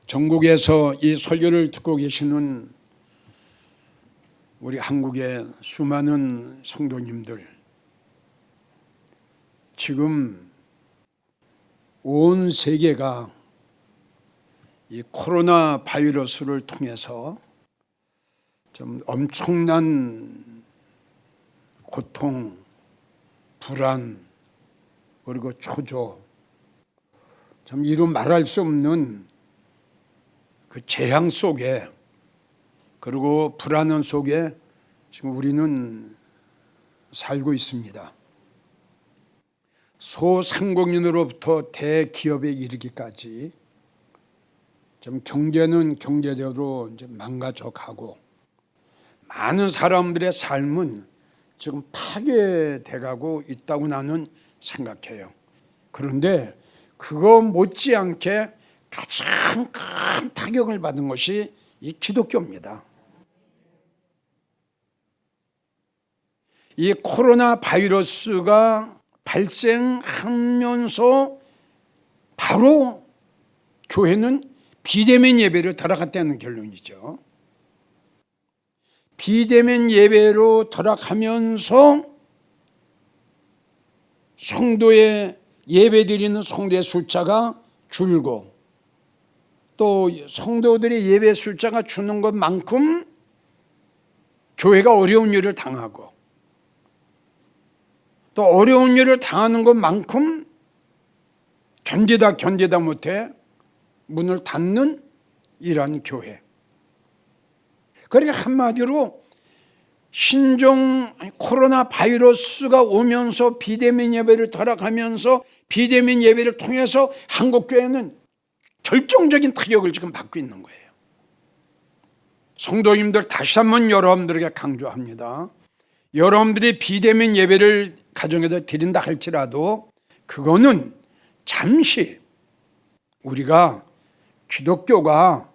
전국에서 이 설교를 듣고 계시는 우리 한국의 수많은 성도님들, 지금 온 세계가 이 코로나 바이러스를 통해서 좀 엄청난 고통, 불안, 그리고 초조, 참 이루 말할 수 없는 그 재앙 속에, 그리고 불안한 속에 지금 우리는 살고 있습니다. 소상공인으로부터 대기업에 이르기까지 좀 경제는 경제대로 이제 망가져가고 많은 사람들의 삶은 지금 파괴돼가고 있다고 나는 생각해요. 그런데 그거 못지않게 가장 큰 타격을 받은 것이 이 기독교입니다. 이 코로나 바이러스가 발생하면서 바로 교회는 비대면 예배를 들어갔다는 결론이죠. 비대면 예배로 들어가면서 성도의 예배드리는 성도의 숫자가 줄고, 또 성도들의 예배 숫자가 주는 것만큼 교회가 어려운 일을 당하고, 또 어려운 일을 당하는 것만큼 견디다 못해 문을 닫는 이러한 교회. 그러니까 한마디로 신종 코로나 바이러스가 오면서 비대면 예배를 돌아가면서 비대면 예배를 통해서 한국교회는 결정적인 타격을 지금 받고 있는 거예요. 성도님들, 다시 한번 여러분들에게 강조합니다. 여러분들이 비대면 예배를 가정에서 드린다 할지라도 그거는 잠시 우리가 기독교가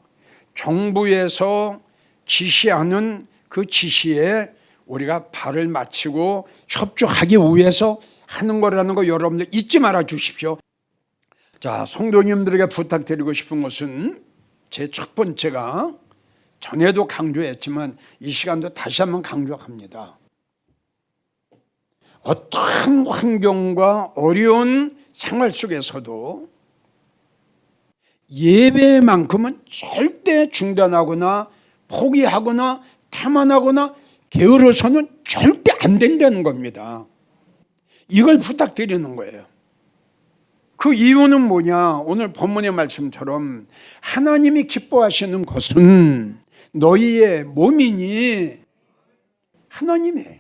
정부에서 지시하는 그 지시에 우리가 발을 맞추고 협조하기 위해서 하는 거라는 거 여러분들 잊지 말아 주십시오. 자, 성도님들에게 부탁드리고 싶은 것은 제 첫 번째가 전에도 강조했지만 이 시간도 다시 한번 강조합니다. 어떠한 환경과 어려운 생활 속에서도 예배만큼은 절대 중단하거나 포기하거나 태만하거나 게으러서는 절대 안 된다는 겁니다. 이걸 부탁드리는 거예요. 그 이유는 뭐냐? 오늘 본문의 말씀처럼 하나님이 기뻐하시는 것은 너희의 몸이니 하나님이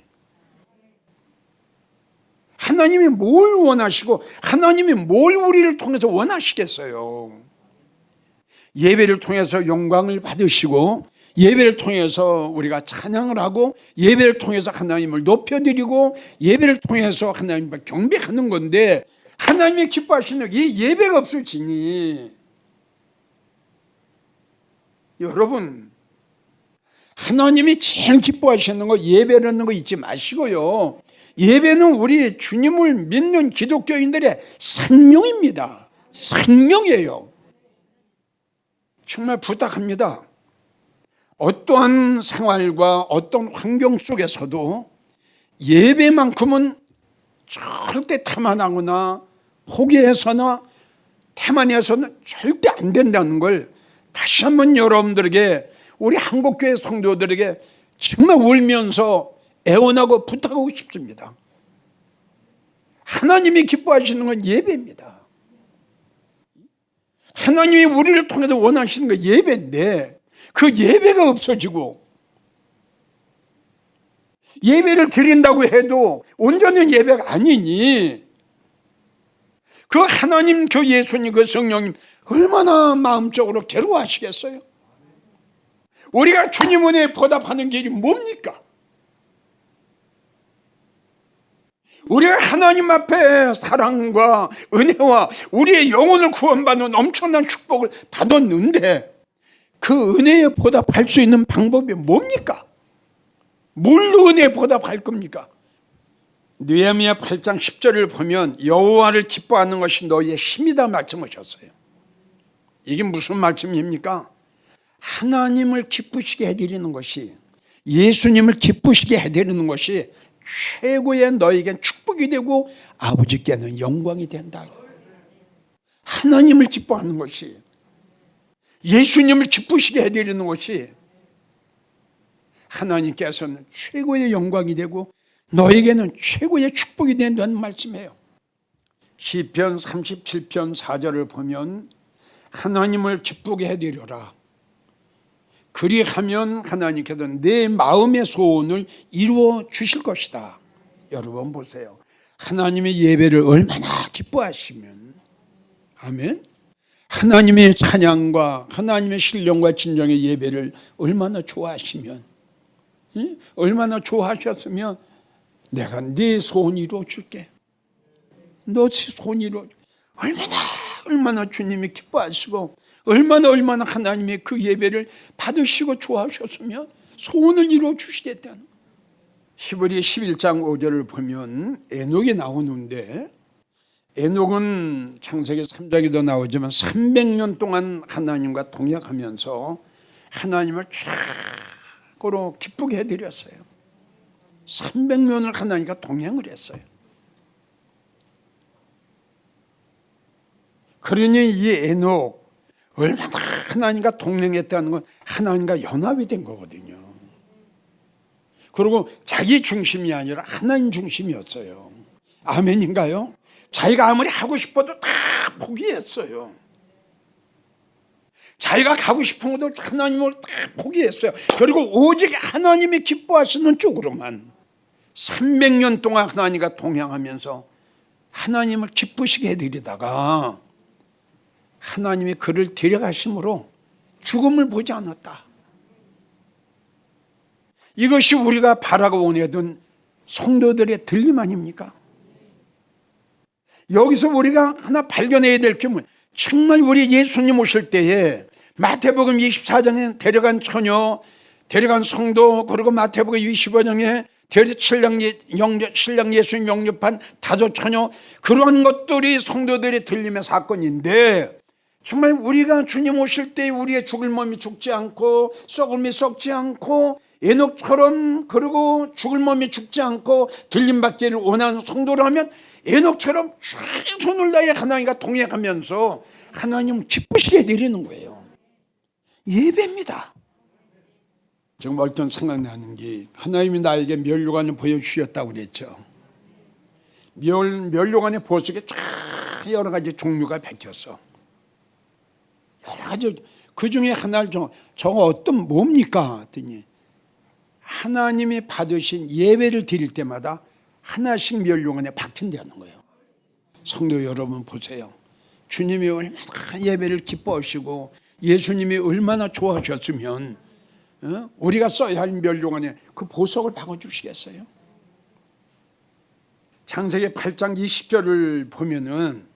뭘 원하시고 하나님이 뭘 우리를 통해서 원하시겠어요? 예배를 통해서 영광을 받으시고, 예배를 통해서 우리가 찬양을 하고, 예배를 통해서 하나님을 높여드리고, 예배를 통해서 하나님을 경배하는 건데, 하나님이 기뻐하시는 이 예배가 없어지니, 여러분, 하나님이 제일 기뻐하시는 거 예배라는 거 잊지 마시고요. 예배는 우리 주님을 믿는 기독교인들의 생명입니다. 생명이에요. 정말 부탁합니다. 어떠한 생활과 어떤 환경 속에서도 예배만큼은 절대 태만하거나 포기해서나 태만해서는 절대 안 된다는 걸 다시 한번 여러분들에게, 우리 한국교회 성도들에게 정말 울면서 애원하고 부탁하고 싶습니다. 하나님이 기뻐하시는 건 예배입니다. 하나님이 우리를 통해서 원하시는 건 예배인데 그 예배가 없어지고, 예배를 드린다고 해도 온전한 예배가 아니니 그 하나님, 그 예수님, 그 성령님 얼마나 마음적으로 괴로워하시겠어요? 우리가 주님 은혜에 보답하는 길이 뭡니까? 우리가 하나님 앞에 사랑과 은혜와 우리의 영혼을 구원받는 엄청난 축복을 받았는데 그 은혜에 보답할 수 있는 방법이 뭡니까? 뭘로 은혜에 보답할 겁니까? 느헤미야 8장 10절을 보면 여호와를 기뻐하는 것이 너희의 힘이다 말씀하셨어요. 이게 무슨 말씀입니까? 하나님을 기쁘시게 해드리는 것이, 예수님을 기쁘시게 해드리는 것이 최고의 너에겐 축복이 되고 아버지께는 영광이 된다. 하나님을 기뻐하는 것이, 예수님을 기쁘시게 해드리는 것이 하나님께서는 최고의 영광이 되고 너에게는 최고의 축복이 된다는 말씀이에요. 시편 37편 4절을 보면 하나님을 기쁘게 해드려라. 그리하면 하나님께서 내 마음의 소원을 이루어 주실 것이다. 여러분 보세요. 하나님의 예배를 얼마나 기뻐하시면, 아멘. 하나님의 찬양과 하나님의 신령과 진정의 예배를 얼마나 좋아하시면, 얼마나 좋아하셨으면 내가 네 소원 이루어 줄게. 너 소원 이루어. 얼마나 주님이 기뻐하시고 얼마나 하나님의 그 예배를 받으시고 좋아하셨으면 소원을 이루어 주시겠다는. 히브리 11장 5절을 보면 에녹이 나오는데, 에녹은 창세기 3장에도 나오지만 300년 동안 하나님과 동역하면서 하나님을 최고로 기쁘게 해드렸어요. 300년을 하나님과 동행을 했어요. 그러니 이 에녹 얼마나 하나님과 동행했다는 건 하나님과 연합이 된 거거든요. 그리고 자기 중심이 아니라 하나님 중심이었어요. 아멘인가요? 자기가 아무리 하고 싶어도 다 포기했어요. 자기가 가고 싶은 것도 하나님을 다 포기했어요. 그리고 오직 하나님이 기뻐하시는 쪽으로만 300년 동안 하나님과 동행하면서 하나님을 기쁘시게 해드리다가 하나님이 그를 데려가심으로 죽음을 보지 않았다. 이것이 우리가 바라고 원하던 성도들의 들림 아닙니까? 여기서 우리가 하나 발견해야 될 게 뭐예요? 정말 우리 예수님 오실 때에 마태복음 24장에 데려간 처녀, 데려간 성도, 그리고 마태복음 25장에 신랑 예수님 영접한 다섯 처녀, 그러한 것들이 성도들의 들림의 사건인데, 정말 우리가 주님 오실 때 우리의 죽을 몸이 죽지 않고 썩을 몸이 썩지 않고 에녹처럼, 그리고 죽을 몸이 죽지 않고 들림받기를 원하는 성도라면 에녹처럼 최선을 다해 하나님과 동행하면서 하나님을 기쁘시게 해드리는 거예요. 예배입니다. 지금 어떤 생각나는 게, 하나님이 나에게 면류관을 보여주셨다고 그랬죠. 면류관의 보석에 쫙 여러 가지 종류가 박혔어. 여러 가지. 그 중에 하나를 저거 어떤 뭡니까? 했더니 하나님이 받으신 예배를 드릴 때마다 하나씩 면류관에 박힌다는 거예요. 성도 여러분 보세요. 주님이 얼마나 예배를 기뻐하시고 예수님이 얼마나 좋아하셨으면 우리가 써야 할 면류관에 그 보석을 박아주시겠어요? 창세기 8장 20절을 보면은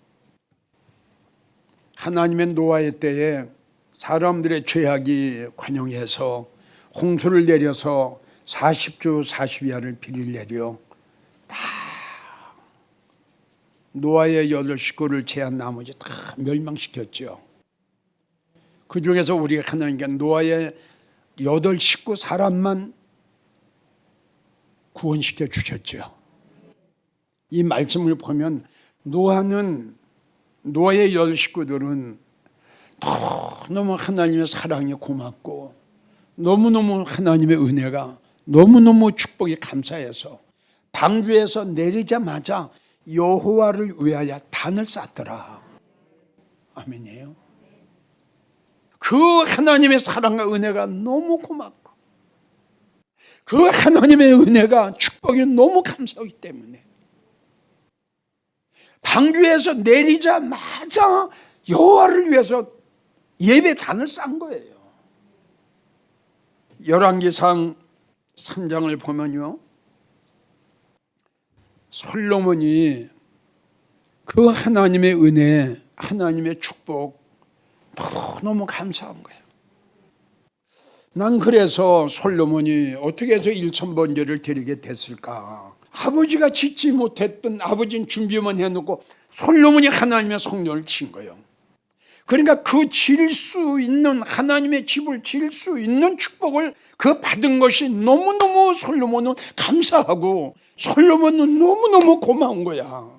하나님의 노아의 때에 사람들의 죄악이 관영해서 홍수를 내려서 40주 40야를 비를 내려 다 노아의 8식구를 제한 나머지 다 멸망시켰죠. 그 중에서 우리가 하나님께 노아의 8식구 사람만 구원시켜 주셨죠. 이 말씀을 보면 노아의 10식구들은 너무 하나님의 사랑이 고맙고 너무너무 하나님의 은혜가 너무너무 축복이 감사해서 방주에서 내리자마자 여호와를 위하여 단을 쌓더라. 아멘이에요. 그 하나님의 사랑과 은혜가 너무 고맙고 그 하나님의 은혜가 축복이 너무 감사하기 때문에 방주에서 내리자마자 여호와를 위해서 예배단을 쌓은 거예요. 열왕기상 3장을 보면요, 솔로몬이 그 하나님의 은혜, 하나님의 축복 너무 감사한 거예요. 난 그래서 솔로몬이 어떻게 해서 1000번제를 드리게 됐을까? 아버지가 짓지 못했던, 아버지는 준비만 해놓고 솔로몬이 하나님의 성령을 친 거예요. 그러니까 그 질 수 있는, 하나님의 집을 질 수 있는 축복을 그 받은 것이 너무너무 솔로몬은 감사하고 솔로몬은 너무너무 고마운 거야.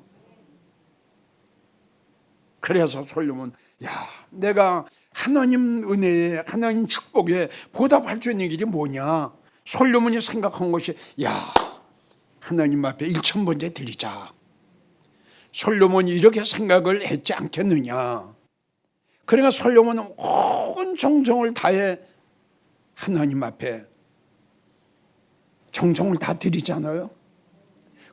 그래서 솔로몬, 야, 내가 하나님 은혜에, 하나님 축복에 보답할 수 있는 길이 뭐냐? 솔로몬이 생각한 것이, 야, 하나님 앞에 1000번째 드리자. 솔로몬이 이렇게 생각을 했지 않겠느냐? 그러니까 솔로몬은 온 정성을 다해 하나님 앞에 정성을 다 드리잖아요.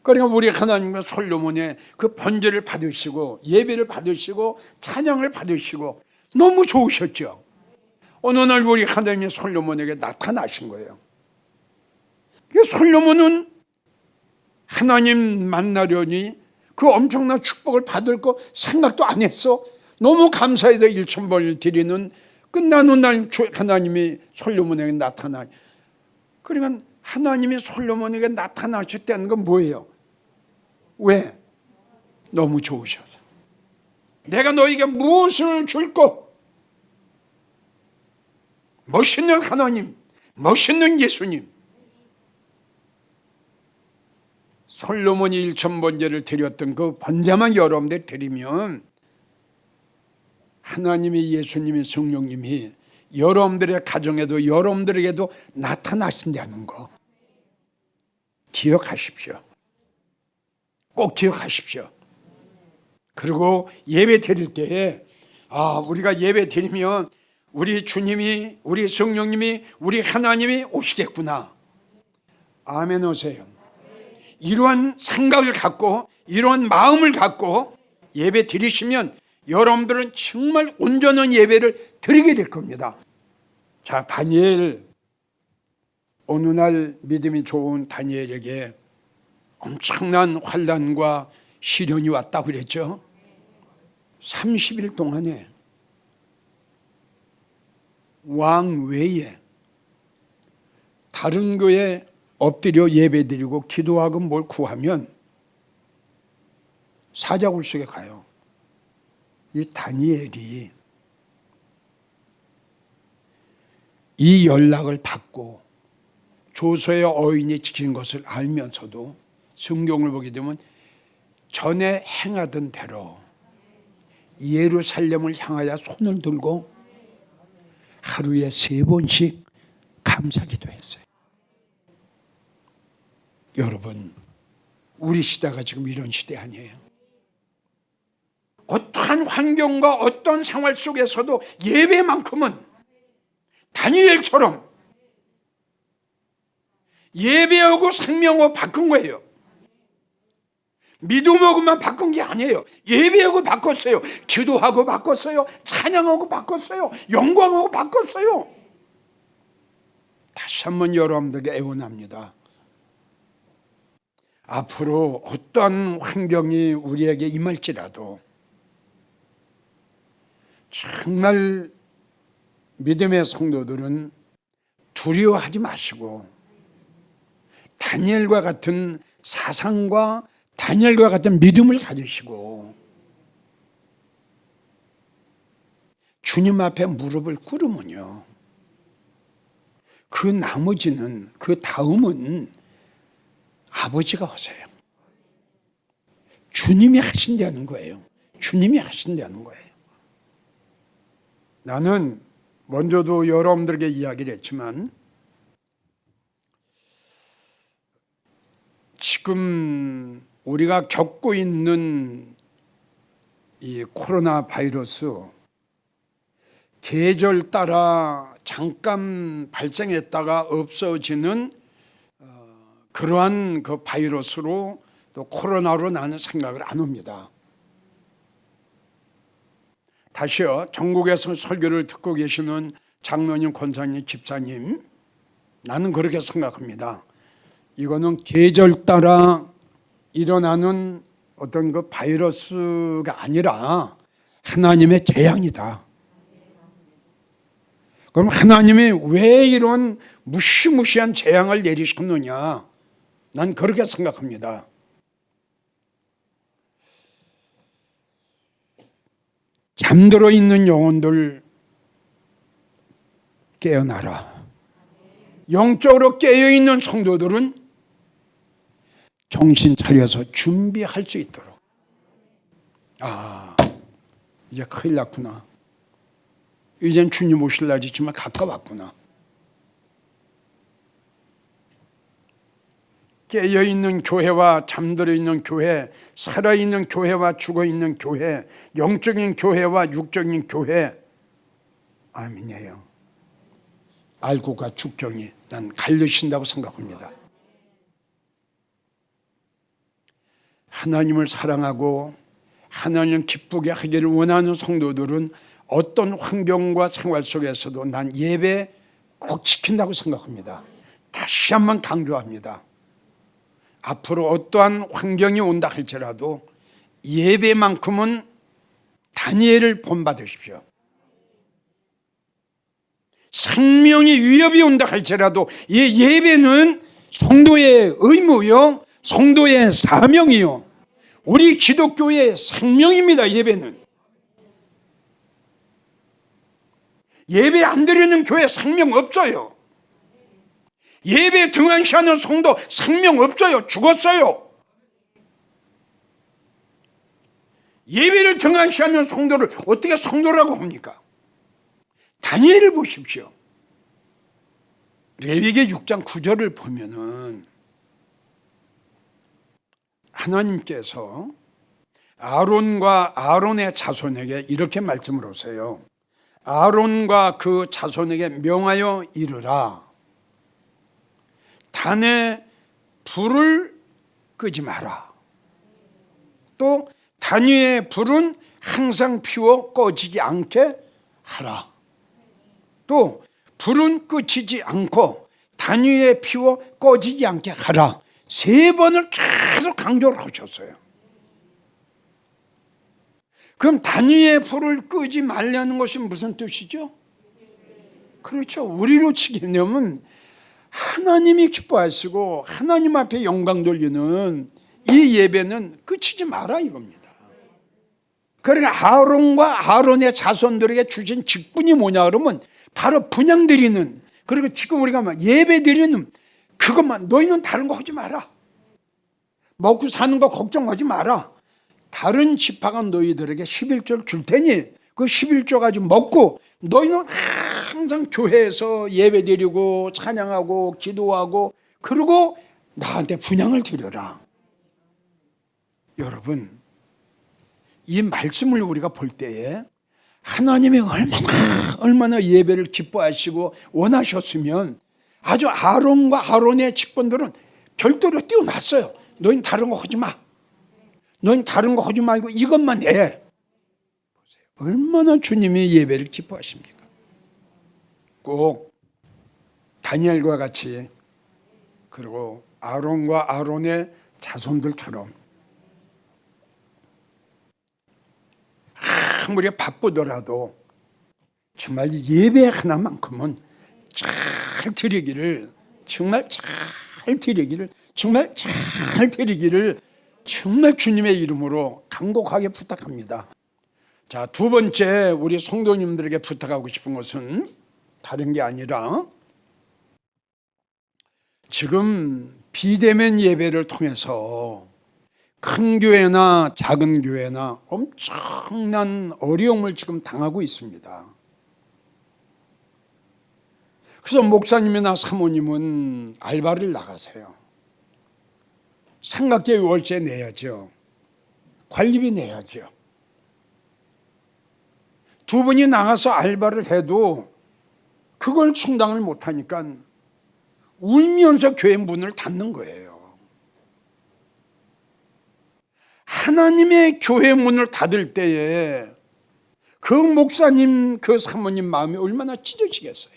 그러니까 우리 하나님은 솔로몬의 그 번제를 받으시고 예배를 받으시고 찬양을 받으시고 너무 좋으셨죠. 어느 날 우리 하나님이 솔로몬에게 나타나신 거예요. 솔로몬은 하나님 만나려니 그 엄청난 축복을 받을 거 생각도 안 했어. 너무 감사해서 1000번을 드리는 끝나는 날 하나님이 솔로몬에게 나타나. 그러니까 하나님이 솔로몬에게 나타나셨다는 건 뭐예요? 왜? 너무 좋으셔서. 내가 너에게 무엇을 줄까? 멋있는 하나님, 멋있는 예수님. 솔로몬이 1000번제를 드렸던 그 번제만 여러분들 드리면 하나님의 예수님의 성령님이 여러분들의 가정에도 여러분들에게도 나타나신다는 거 기억하십시오. 꼭 기억하십시오. 그리고 예배 드릴 때에 우리가 예배 드리면 우리 주님이, 우리 성령님이, 우리 하나님이 오시겠구나. 아멘 하세요. 이러한 생각을 갖고 이러한 마음을 갖고 예배 드리시면 여러분들은 정말 온전한 예배를 드리게 될 겁니다. 자, 다니엘, 어느 날 믿음이 좋은 다니엘에게 엄청난 환난과 시련이 왔다고 그랬죠. 30일 동안에 왕 외에 다른 교회에 엎드려 예배드리고 기도하고 뭘 구하면 사자굴 속에 가요. 이 다니엘이 이 연락을 받고 조서의 어인이 지킨 것을 알면서도 성경을 보게 되면 전에 행하던 대로 예루살렘을 향하여 손을 들고 하루에 3번씩 감사기도 했어요. 여러분, 우리 시대가 지금 이런 시대 아니에요. 어떠한 환경과 어떤 생활 속에서도 예배만큼은 다니엘처럼 예배하고 생명하고 바꾼 거예요. 믿음하고만 바꾼 게 아니에요. 예배하고 바꿨어요. 기도하고 바꿨어요. 찬양하고 바꿨어요. 영광하고 바꿨어요. 다시 한번 여러분들에게 애원합니다. 앞으로 어떠한 환경이 우리에게 임할지라도 정말 믿음의 성도들은 두려워하지 마시고 다니엘과 같은 사상과 다니엘과 같은 믿음을 가지시고 주님 앞에 무릎을 꿇으면요, 그 나머지는, 그 다음은 아버지가 하세요. 주님이 하신다는 거예요. 주님이 하신다는 거예요. 나는 먼저도 여러분들에게 이야기를 했지만 지금 우리가 겪고 있는 이 코로나 바이러스, 계절 따라 잠깐 발생했다가 없어지는 그러한 그 바이러스로 또 코로나로 나는 생각을 안 합니다. 다시요, 전국에서 설교를 듣고 계시는 장로님, 권사님, 집사님, 나는 그렇게 생각합니다. 이거는 계절 따라 일어나는 어떤 그 바이러스가 아니라 하나님의 재앙이다. 그럼 하나님이 왜 이런 무시무시한 재앙을 내리셨느냐? 난 그렇게 생각합니다. 잠들어 있는 영혼들 깨어나라. 영적으로 깨어있는 성도들은 정신 차려서 준비할 수 있도록. 이제 큰일 났구나. 이젠 주님 오실 날이 정말 가까웠구나. 깨어있는 교회와 잠들어 있는 교회, 살아있는 교회와 죽어있는 교회, 영적인 교회와 육적인 교회. 아멘이에요. 알고가 죽정이 난 갈리신다고 생각합니다. 하나님을 사랑하고 하나님 기쁘게 하기를 원하는 성도들은 어떤 환경과 생활 속에서도 난 예배 꼭 지킨다고 생각합니다. 다시 한번 강조합니다. 앞으로 어떠한 환경이 온다 할지라도 예배만큼은 다니엘을 본받으십시오. 생명의 위협이 온다 할지라도 이 예배는 성도의 의무요, 성도의 사명이요, 우리 기독교의 생명입니다. 예배는. 예배 안 드리는 교회 생명 없어요. 예배 등한시하는 성도 생명 없어요. 죽었어요. 예배를 등한시하는 성도를 어떻게 성도라고 합니까? 다니엘을 보십시오. 레위기 6장 9절을 보면은 하나님께서 아론과 아론의 자손에게 이렇게 말씀을 하세요. 아론과 그 자손에게 명하여 이르라. 단에 불을 끄지 마라. 또 단 위에 불은 항상 피워 꺼지지 않게 하라. 또 불은 끄치지 않고 단 위에 피워 꺼지지 않게 하라. 3번을 계속 강조를 하셨어요. 그럼 단 위에 불을 끄지 말라는 것이 무슨 뜻이죠? 그렇죠. 우리로 치기면 하나님이 기뻐하시고 하나님 앞에 영광 돌리는 이 예배는 끝이지 마라 이겁니다. 그러니까 아론과 아론의 자손들에게 주신 직분이 뭐냐 그러면 바로 분향 드리는, 그리고 지금 우리가 예배 드리는 그것만, 너희는 다른 거 하지 마라. 먹고 사는 거 걱정하지 마라. 다른 지파가 너희들에게 11조를 줄 테니 그 11조 가지고 먹고 너희는 항상 교회에서 예배 드리고 찬양하고 기도하고 그리고 나한테 분향을 드려라. 여러분, 이 말씀을 우리가 볼 때에 하나님이 얼마나 예배를 기뻐하시고 원하셨으면 아주 아론과 아론의 직분들은 별도로 띄워놨어요. 너희는 다른 거 하지 마. 너희는 다른 거 하지 말고 이것만 해. 보세요. 얼마나 주님이 예배를 기뻐하십니까? 꼭 다니엘과 같이, 그리고 아론과 아론의 자손들처럼 아무리 바쁘더라도 정말 예배 하나만큼은 잘 드리기를, 정말 잘 드리기를, 정말 잘 드리기를 정말 주님의 이름으로 간곡하게 부탁합니다. 자, 두 번째 우리 성도님들에게 부탁하고 싶은 것은 다른 게 아니라 지금 비대면 예배를 통해서 큰 교회나 작은 교회나 엄청난 어려움을 지금 당하고 있습니다. 그래서 목사님이나 사모님은 알바를 나가세요. 삼각대 월세 내야죠. 관리비 내야죠. 두 분이 나가서 알바를 해도 그걸 충당을 못하니까 울면서 교회 문을 닫는 거예요. 하나님의 교회 문을 닫을 때에 그 목사님, 그 사모님 마음이 얼마나 찢어지겠어요.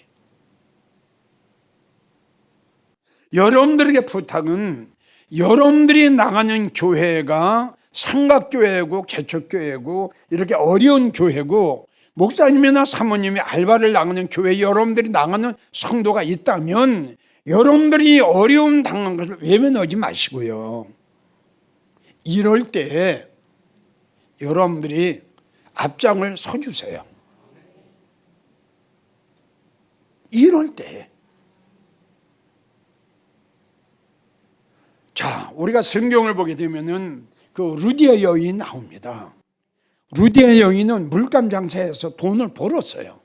여러분들에게 부탁은 여러분들이 나가는 교회가 삼각교회고 개척교회고 이렇게 어려운 교회고 목사님이나 사모님이 알바를 나가는 교회에 여러분들이 나가는 성도가 있다면 여러분들이 어려움 당한 것을 외면하지 마시고요. 이럴 때 여러분들이 앞장을 서주세요. 이럴 때, 자, 우리가 성경을 보게 되면은 그 루디아 여인이 나옵니다. 루디아 여인은 물감 장사해서 돈을 벌었어요.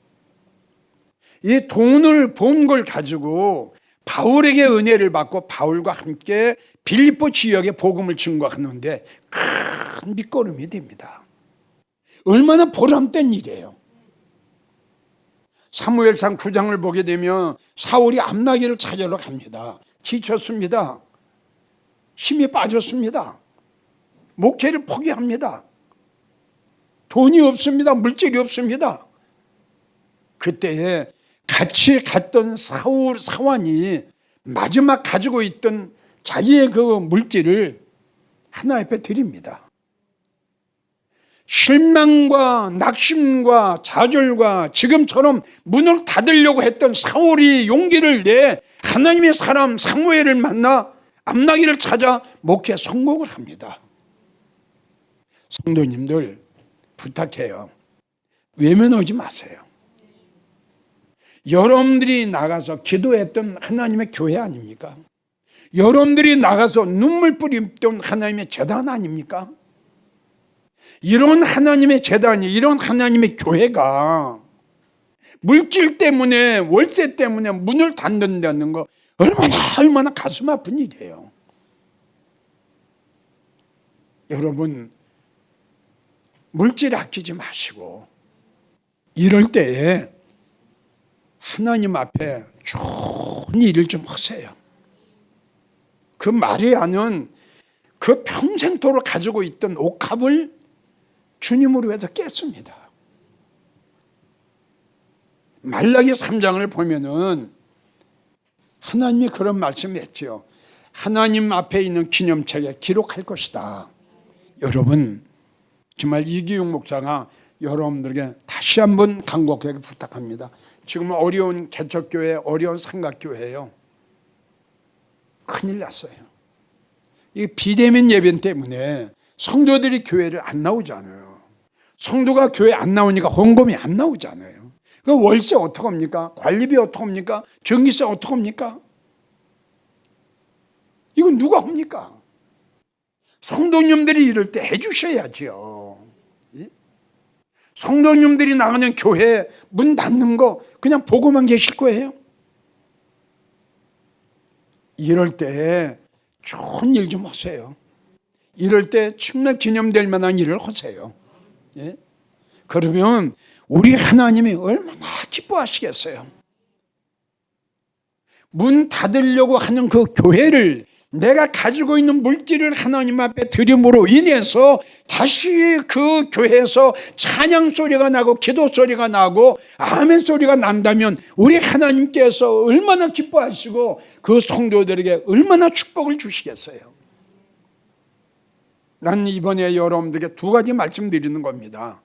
이 돈을 번 걸 가지고 바울에게 은혜를 받고 바울과 함께 빌립보 지역에 복음을 증거하는데 큰 밑거름이 됩니다. 얼마나 보람된 일이에요. 사무엘상 9장을 보게 되면 사울이 암나기를 찾으러 갑니다. 지쳤습니다. 힘이 빠졌습니다. 목회를 포기합니다. 돈이 없습니다. 물질이 없습니다. 그때에 같이 갔던 사울 사환이 마지막 가지고 있던 자기의 그 물질을 하나님 앞에 드립니다. 실망과 낙심과 좌절과 지금처럼 문을 닫으려고 했던 사울이 용기를 내 하나님의 사람 사무엘을 만나 암나기를 찾아 목회 성공을 합니다. 성도님들 부탁해요. 외면 오지 마세요. 여러분들이 나가서 기도했던 하나님의 교회 아닙니까? 여러분들이 나가서 눈물 뿌렸던 하나님의 제단 아닙니까? 이런 하나님의 제단이, 이런 하나님의 교회가 물질 때문에, 월세 때문에 문을 닫는다는 거 얼마나 가슴 아픈 일이에요. 여러분, 물질 아끼지 마시고 이럴 때에 하나님 앞에 좋은 일을 좀 하세요. 그 마리아는 그 평생토록 가지고 있던 옥합을 주님으로 해서 깼습니다. 말라기 3장을 보면은 하나님이 그런 말씀을 했죠. 하나님 앞에 있는 기념책에 기록할 것이다. 여러분, 정말 이기용 목사가 여러분들에게 다시 한번 간곡하게 부탁합니다. 지금 어려운 개척교회, 어려운 삼각교회예요. 큰일 났어요. 이 비대면 예배 때문에 성도들이 교회를 안 나오잖아요. 성도가 교회 안 나오니까 헌금이 안 나오잖아요. 그 월세 어떡합니까? 관리비 어떡합니까? 전기세 어떡합니까? 이건 누가 합니까? 성도님들이 이럴 때 해주셔야죠. 성도님들이 나가는 교회 문 닫는 거 그냥 보고만 계실 거예요? 이럴 때 좋은 일 좀 하세요. 이럴 때 정말 기념될 만한 일을 하세요. 예? 그러면 우리 하나님이 얼마나 기뻐하시겠어요. 문 닫으려고 하는 그 교회를 내가 가지고 있는 물질을 하나님 앞에 드림으로 인해서 다시 그 교회에서 찬양 소리가 나고 기도 소리가 나고 아멘 소리가 난다면 우리 하나님께서 얼마나 기뻐하시고 그 성도들에게 얼마나 축복을 주시겠어요. 난 이번에 여러분들에게 두 가지 말씀드리는 겁니다.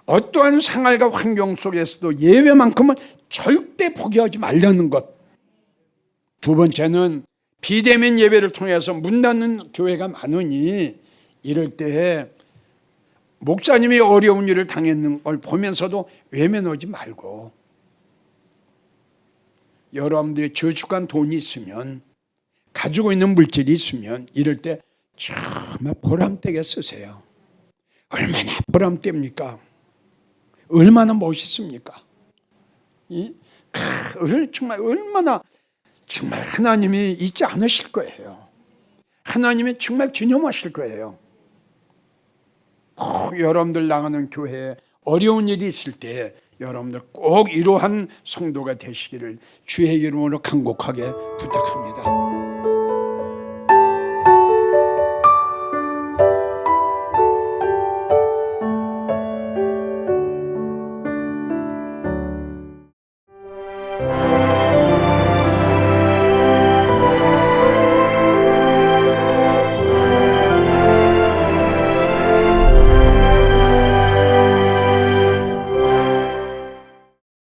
어떠한 생활과 환경 속에서도 예배만큼은 절대 포기하지 말라는 것. 두 번째는 비대면 예배를 통해서 문 닫는 교회가 많으니 이럴 때 목사님이 어려운 일을 당했는 걸 보면서도 외면하지 말고 여러분들이 저축한 돈이 있으면 가지고 있는 물질이 있으면 이럴 때 정말 보람되게 쓰세요. 얼마나 보람됩니까? 얼마나 멋있습니까? 정말 얼마나 정말 하나님이 잊지 않으실 거예요. 하나님이 정말 기념하실 거예요. 꼭 여러분들 나가는 교회에 어려운 일이 있을 때 여러분들 꼭 이러한 성도가 되시기를 주의 이름으로 간곡하게 부탁합니다.